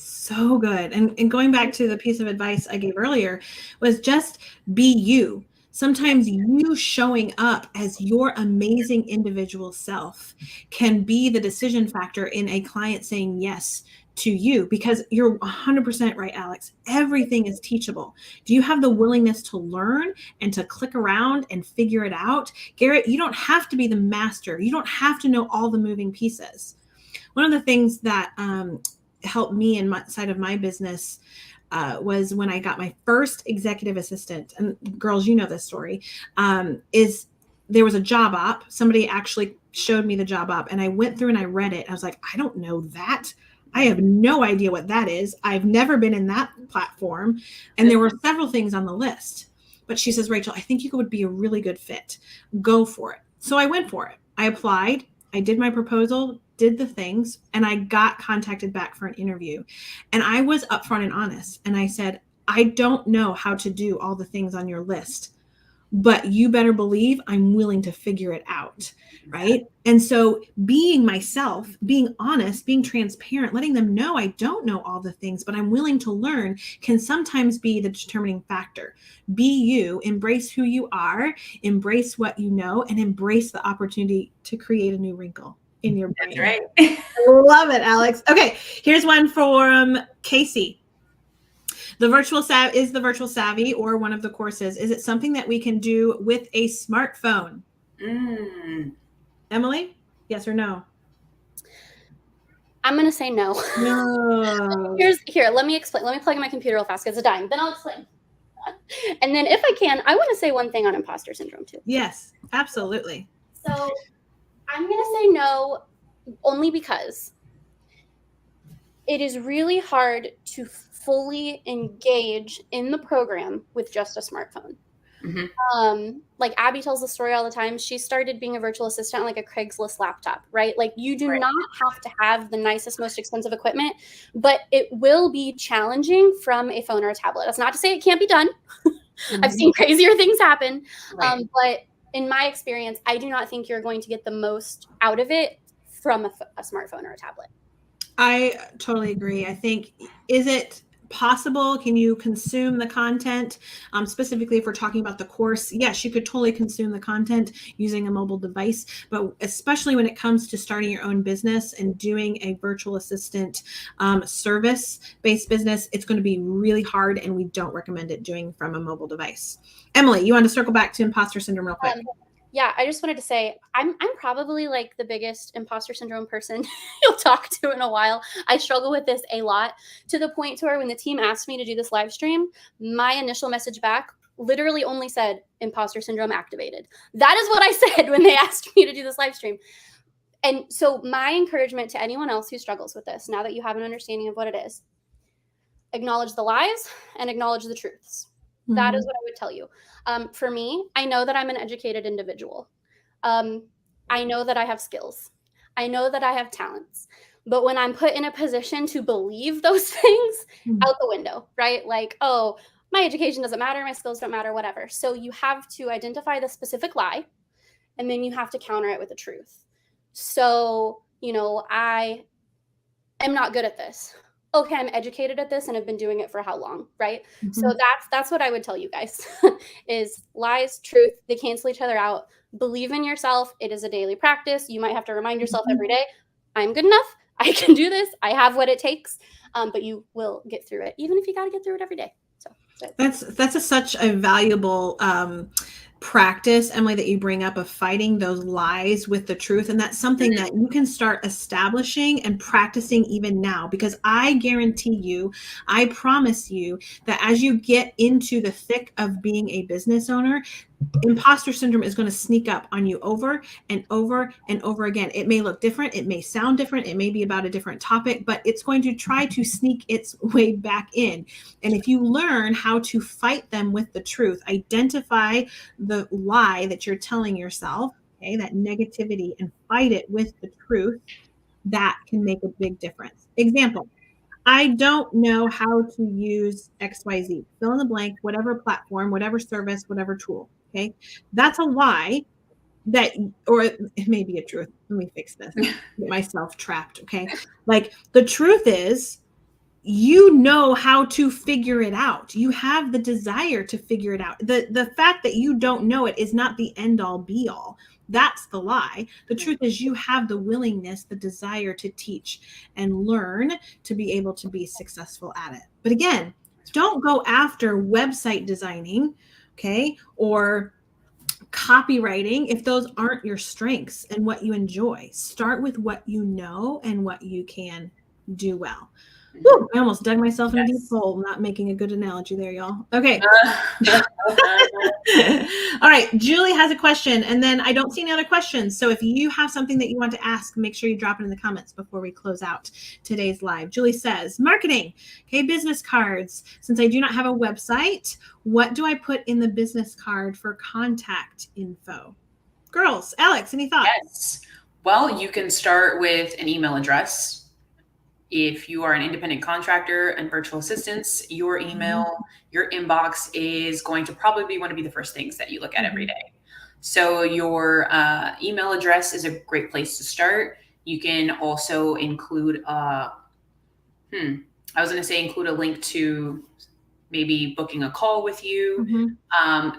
So good. And going back to the piece of advice I gave earlier was just be you. Sometimes you showing up as your amazing individual self can be the decision factor in a client saying yes to you, because you're 100% right, Alex. Everything is teachable. Do you have the willingness to learn and to click around and figure it out? Garrett, you don't have to be the master. You don't have to know all the moving pieces. One of the things that helped me in my side of my business was when I got my first executive assistant. And girls, you know this story, is there was a job op. Somebody actually showed me the job op and I went through and I read it. I was like, I don't know that. I have no idea what that is. I've never been in that platform. And there were several things on the list. But she says, Rachel, I think you would be a really good fit. Go for it. So I went for it. I applied. I did my proposal, did the things, and I got contacted back for an interview. And I was upfront and honest. And I said, I don't know how to do all the things on your list, but you better believe I'm willing to figure it out. Right. And so being myself, being honest, being transparent, letting them know I don't know all the things, but I'm willing to learn can sometimes be the determining factor. Be you, embrace who you are, embrace what you know, and embrace the opportunity to create a new wrinkle in your brain. That's right. I love it, Alex. Okay. Here's one from Casey. The virtual savvy or one of the courses, is it something that we can do with a smartphone? Emily, yes or no? I'm going to say no. No. Here, let me explain. Let me plug in my computer real fast because it's dying. Then I'll explain. And then if I can, I want to say one thing on imposter syndrome too. Yes, absolutely. So I'm going to say no only because it is really hard to fully engage in the program with just a smartphone. Like Abby tells the story all the time. She started being a virtual assistant on like a Craigslist laptop, right? Like you do not have to have the nicest, most expensive equipment, but it will be challenging from a phone or a tablet. That's not to say it can't be done. I've seen crazier things happen. But in my experience, I do not think you're going to get the most out of it from a smartphone or a tablet. I totally agree. I think, is it possible? Can you consume the content? Specifically, if we're talking about the course, yes, you could totally consume the content using a mobile device. But especially when it comes to starting your own business and doing a virtual assistant service-based business, it's going to be really hard, and we don't recommend it doing from a mobile device. Emily, you want to circle back to imposter syndrome real quick? Yeah, I just wanted to say I'm probably like the biggest imposter syndrome person you'll talk to in a while. I struggle with this a lot, to the point to where when the team asked me to do this live stream, my initial message back literally only said imposter syndrome activated. That is what I said when they asked me to do this live stream. And so my encouragement to anyone else who struggles with this, now that you have an understanding of what it is, acknowledge the lies and acknowledge the truths. That is what I would tell you. For me, I know that I'm an educated individual. I know that I have skills. I know that I have talents. But when I'm put in a position to believe those things, out the window, right? Like, oh, my education doesn't matter, my skills don't matter, whatever. So you have to identify the specific lie, and then you have to counter it with the truth. So, I am not good at this. Okay, I'm educated at this and have been doing it for how long, right? So that's what I would tell you guys is lies, truth, they cancel each other out. Believe in yourself. It is a daily practice. You might have to remind yourself every day, I'm good enough. I can do this. I have what it takes. But you will get through it, even if you got to get through it every day. So that's such a valuable practice, Emily, that you bring up, of fighting those lies with the truth. And that's something that you can start establishing and practicing even now, because I guarantee you, I promise you that as you get into the thick of being a business owner, imposter syndrome is going to sneak up on you over and over and over again. It may look different. It may sound different. It may be about a different topic, but it's going to try to sneak its way back in. And if you learn how to fight them with the truth, identify the lie that you're telling yourself, okay, that negativity, and fight it with the truth, that can make a big difference. Example, I don't know how to use XYZ, fill in the blank, whatever platform, whatever service, whatever tool. Okay. That's a lie or it may be a truth. Let me fix this. Get myself trapped. Okay. Like, the truth is, you know how to figure it out. You have the desire to figure it out. The fact that you don't know it is not the end all be all. That's the lie. The truth is, you have the willingness, the desire to teach and learn to be able to be successful at it. But again, don't go after website designing, okay, or copywriting if those aren't your strengths and what you enjoy. Start with what you know and what you can do well. Woo, I almost dug myself in a deep hole, not making a good analogy there, y'all. Okay. All right. Julie has a question, and then I don't see any other questions. So if you have something that you want to ask, make sure you drop it in the comments before we close out today's live. Julie says, marketing, okay, business cards. Since I do not have a website, what do I put in the business card for contact info? Girls, Alex, any thoughts? Yes. Well, you can start with an email address. If you are an independent contractor and virtual assistants, your email, your inbox is going to probably be one of the first things that you look at every day. So your email address is a great place to start. You can also include, I was going to say include a link to maybe booking a call with you.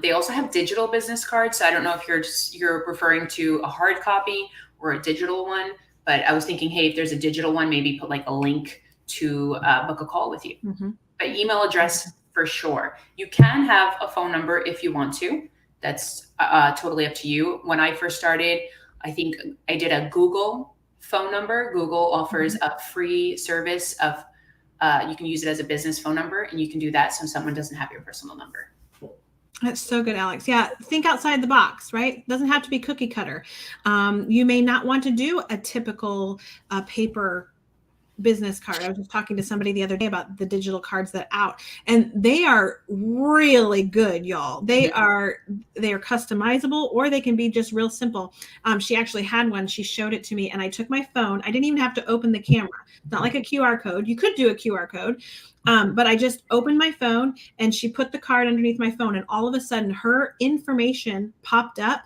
They also have digital business cards. So I don't know if you're referring to a hard copy or a digital one, but I was thinking, hey, if there's a digital one, maybe put like a link to book a call with you. But email address for sure. You can have a phone number if you want to. That's totally up to you. When I first started, I think I did a Google phone number. Google offers a free service of you can use it as a business phone number, and you can do that so someone doesn't have your personal number. That's so good, Alex. Yeah, think outside the box, right? Doesn't have to be cookie cutter. You may not want to do a typical paper business card. I was just talking to somebody the other day about the digital cards that are out, and they are really good, y'all. They are customizable, or they can be just real simple. She actually had one. She showed it to me, and I took my phone. I didn't even have to open the camera. It's not like a QR code. You could do a QR code, but I just opened my phone, and she put the card underneath my phone, and all of a sudden her information popped up,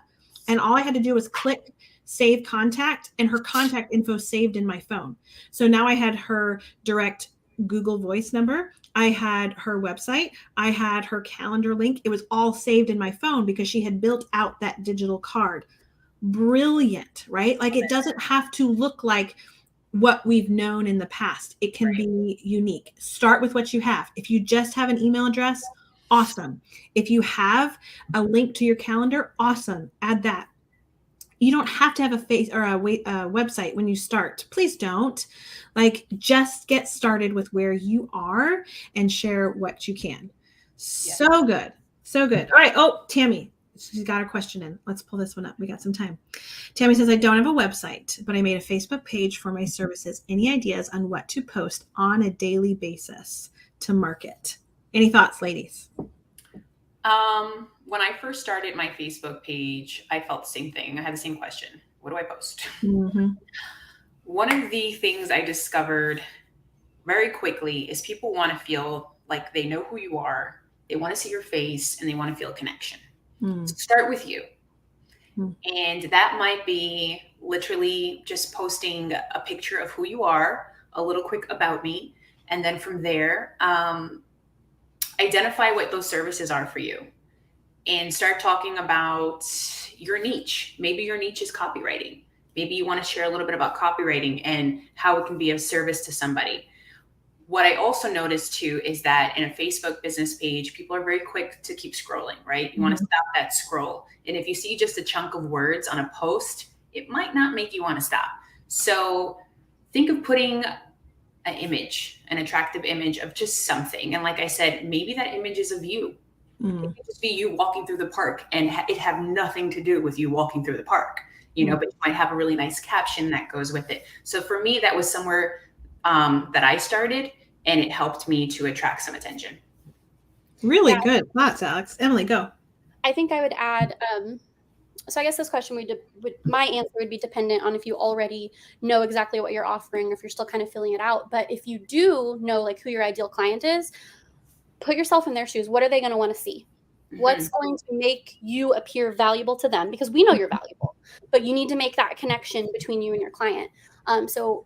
and all I had to do was click save contact, and her contact info saved in my phone. So now I had her direct Google Voice number. I had her website. I had her calendar link. It was all saved in my phone because she had built out that digital card. Brilliant, right? Like, it doesn't have to look like what we've known in the past. It can be unique. Start with what you have. If you just have an email address, awesome. If you have a link to your calendar, awesome. Add that. You don't have to have a face or a website when you start. Please don't. Like, just get started with where you are and share what you can. So good. So good. All right. Oh, Tammy, she's got her question in. Let's pull this one up. We got some time. Tammy says, I don't have a website, but I made a Facebook page for my services. Any ideas on what to post on a daily basis to market? Any thoughts, ladies? When I first started my Facebook page, I felt the same thing. I had the same question. What do I post? One of the things I discovered very quickly is people want to feel like they know who you are. They want to see your face, and they want to feel a connection. Start with you. And that might be literally just posting a picture of who you are, a little quick about me. And then from there, identify what those services are for you and start talking about your niche. Maybe your niche is copywriting. Maybe you want to share a little bit about copywriting and how it can be of service to somebody. What I also noticed too is that in a Facebook business page, people are very quick to keep scrolling, right? You want to stop that scroll. And if you see just a chunk of words on a post, it might not make you want to stop. So think of putting an image, an attractive image of just something. And like I said, maybe that image is of you. It could just be you walking through the park, and it have nothing to do with you walking through the park, you know, but you might have a really nice caption that goes with it. So for me, that was somewhere that I started, and it helped me to attract some attention. Really good. Lots, Alex. Emily, go. I think I would add, so I guess this question my answer would be dependent on if you already know exactly what you're offering, or if you're still kind of filling it out. But if you do know like who your ideal client is, put yourself in their shoes. What are they going to want to see? What's going to make you appear valuable to them? Because we know you're valuable, but you need to make that connection between you and your client. So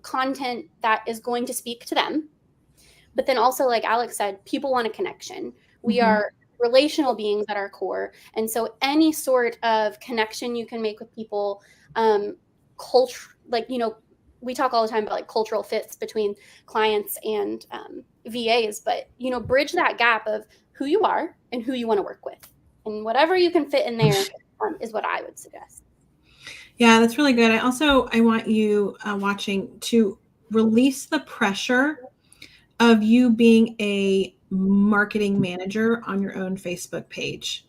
content that is going to speak to them. But then also, like Alex said, people want a connection. We are relational beings at our core. And so any sort of connection you can make with people, culture, like, you know, we talk all the time about like cultural fits between clients and VAs, but, you know, bridge that gap of who you are and who you want to work with. And whatever you can fit in there is what I would suggest. Yeah, that's really good. I want you watching to release the pressure of you being a marketing manager on your own Facebook page.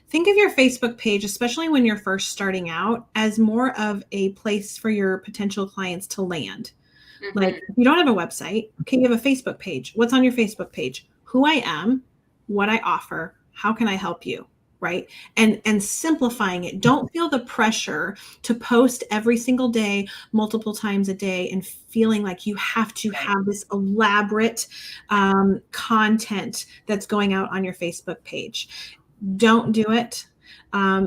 Think of your Facebook page, especially when you're first starting out, as more of a place for your potential clients to land. Like, if you don't have a website, okay, you have a Facebook page. What's on your Facebook page? Who I am, what I offer, how can I help you, right? And simplifying it. Don't feel the pressure to post every single day, multiple times a day, and feeling like you have to have this elaborate content that's going out on your Facebook page. Don't do it.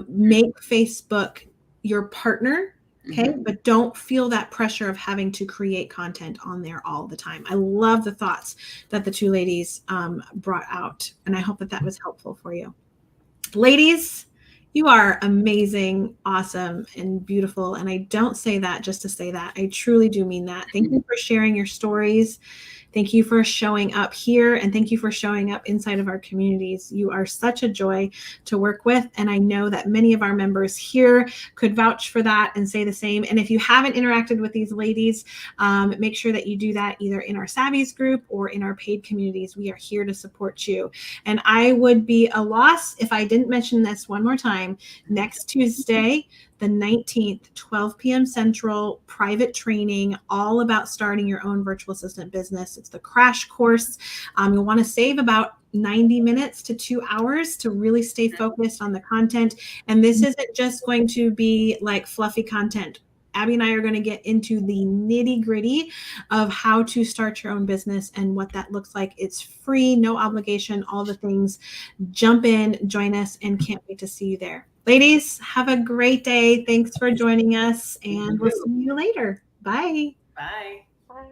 Make Facebook your partner. Okay. But don't feel that pressure of having to create content on there all the time. I love the thoughts that the two ladies brought out. And I hope that that was helpful for you. Ladies, you are amazing, awesome, and beautiful. And I don't say that just to say that. I truly do mean that. Thank you for sharing your stories. Thank you for showing up here, and thank you for showing up inside of our communities. You are such a joy to work with, and I know that many of our members here could vouch for that and say the same. And if you haven't interacted with these ladies, make sure that you do that either in our Savvies group or in our paid communities. We are here to support you. And I would be a loss if I didn't mention this one more time. Next Tuesday, the 19th, 12 p.m. Central, private training, all about starting your own virtual assistant business. It's the crash course. You'll want to save about 90 minutes to 2 hours to really stay focused on the content. And this isn't just going to be like fluffy content. Abby and I are going to get into the nitty gritty of how to start your own business and what that looks like. It's free, no obligation, all the things. Jump in, join us, and can't wait to see you there. Ladies, have a great day. Thanks for joining us, and we'll see you later. Bye. Bye.